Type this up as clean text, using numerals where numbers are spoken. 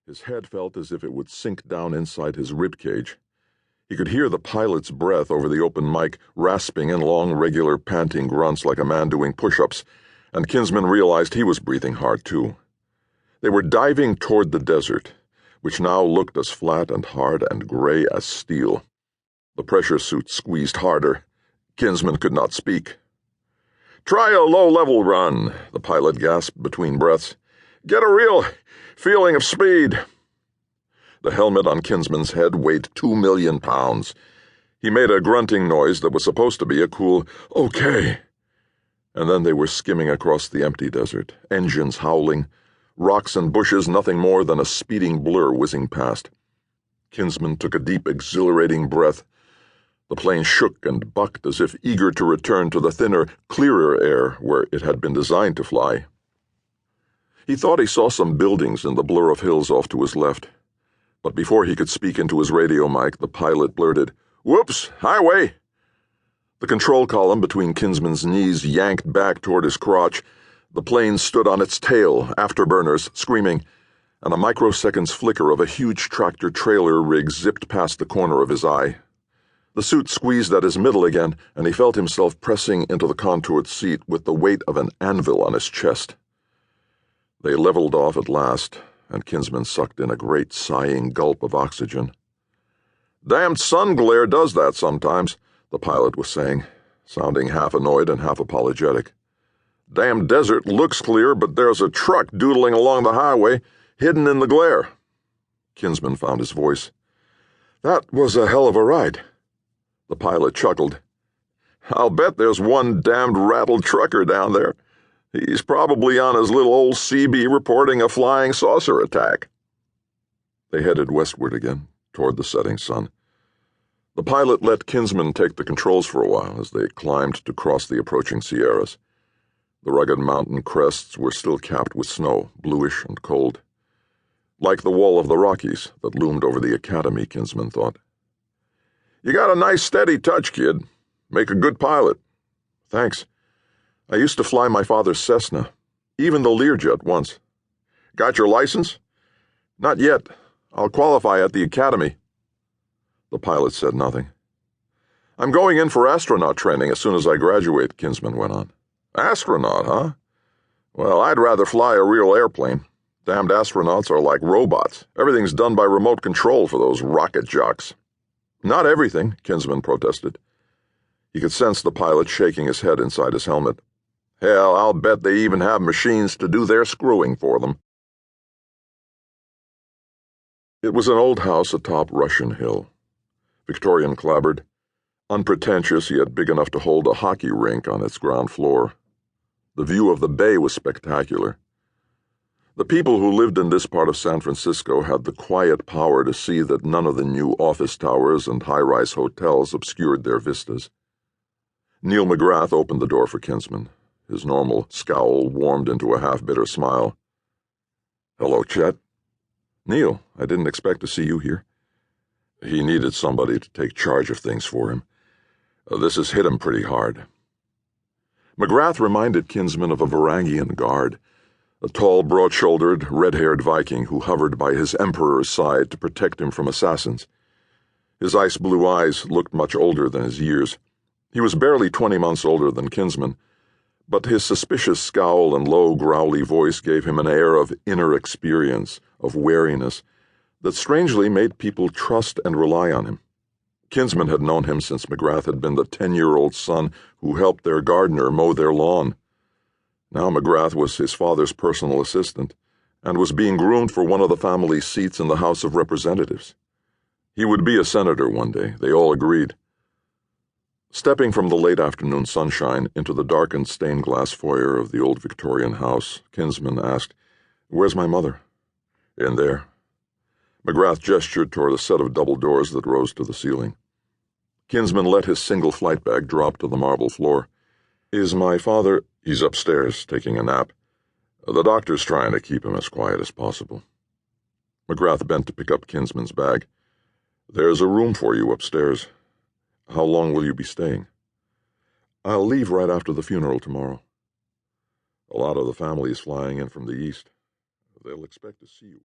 His head felt as if it would sink down inside his ribcage. He could hear the pilot's breath over the open mic, rasping in long, regular, panting grunts like a man doing push-ups, and Kinsman realized he was breathing hard, too. They were diving toward the desert, which now looked as flat and hard and gray as steel. The pressure suit squeezed harder. Kinsman could not speak. "Try a low-level run," the pilot gasped between breaths. "Get a real feeling of speed." The helmet on Kinsman's head weighed 2 million pounds. He made a grunting noise that was supposed to be a cool, "Okay." And then they were skimming across the empty desert, engines howling, rocks and bushes nothing more than a speeding blur whizzing past. Kinsman took a deep, exhilarating breath. The plane shook and bucked as if eager to return to the thinner, clearer air where it had been designed to fly. He thought he saw some buildings in the blur of hills off to his left. But before he could speak into his radio mic, the pilot blurted, "Whoops, highway!" The control column between Kinsman's knees yanked back toward his crotch. The plane stood on its tail, afterburners screaming, and a microsecond's flicker of a huge tractor-trailer rig zipped past the corner of his eye. The suit squeezed at his middle again, and he felt himself pressing into the contoured seat with the weight of an anvil on his chest. They leveled off at last, and Kinsman sucked in a great sighing gulp of oxygen. "Damned sun glare does that sometimes," the pilot was saying, sounding half annoyed and half apologetic. "Damned desert looks clear, but there's a truck doodling along the highway, hidden in the glare." Kinsman found his voice. "That was a hell of a ride." The pilot chuckled. "I'll bet there's one damned rattled trucker down there. He's probably on his little old CB reporting a flying saucer attack." They headed westward again, toward the setting sun. The pilot let Kinsman take the controls for a while as they climbed to cross the approaching Sierras. The rugged mountain crests were still capped with snow, bluish and cold. Like the wall of the Rockies that loomed over the academy, Kinsman thought. "You got a nice steady touch, kid. Make a good pilot." "Thanks. I used to fly my father's Cessna, even the Learjet once." "Got your license?" "Not yet. I'll qualify at the academy." The pilot said nothing. "I'm going in for astronaut training as soon as I graduate," Kinsman went on. "Astronaut, huh? Well, I'd rather fly a real airplane. Damned astronauts are like robots. Everything's done by remote control for those rocket jocks." "Not everything," Kinsman protested. He could sense the pilot shaking his head inside his helmet. "Hell, I'll bet they even have machines to do their screwing for them." It was an old house atop Russian Hill. Victorian clapboard, unpretentious yet big enough to hold a hockey rink on its ground floor. The view of the bay was spectacular. The people who lived in this part of San Francisco had the quiet power to see that none of the new office towers and high-rise hotels obscured their vistas. Neil McGrath opened the door for Kinsman. His normal scowl warmed into a half-bitter smile. "Hello, Chet." "Neil, I didn't expect to see you here." He needed somebody to take charge of things for him. This has hit him pretty hard. McGrath reminded Kinsman of a Varangian guard, a tall, broad-shouldered, red-haired Viking who hovered by his emperor's side to protect him from assassins. His ice-blue eyes looked much older than his years. He was barely 20 months older than Kinsman, but his suspicious scowl and low, growly voice gave him an air of inner experience, of wariness, that strangely made people trust and rely on him. Kinsman had known him since McGrath had been the 10-year-old son who helped their gardener mow their lawn. Now McGrath was his father's personal assistant and was being groomed for one of the family's seats in the House of Representatives. He would be a senator one day, they all agreed. Stepping from the late afternoon sunshine into the darkened stained-glass foyer of the old Victorian house, Kinsman asked, "Where's my mother?" "In there." McGrath gestured toward a set of double doors that rose to the ceiling. Kinsman let his single flight bag drop to the marble floor. "Is my father—" "He's upstairs, taking a nap. The doctor's trying to keep him as quiet as possible." McGrath bent to pick up Kinsman's bag. "There's a room for you upstairs. How long will you be staying?" "I'll leave right after the funeral tomorrow." "A lot of the family is flying in from the east. They'll expect to see you."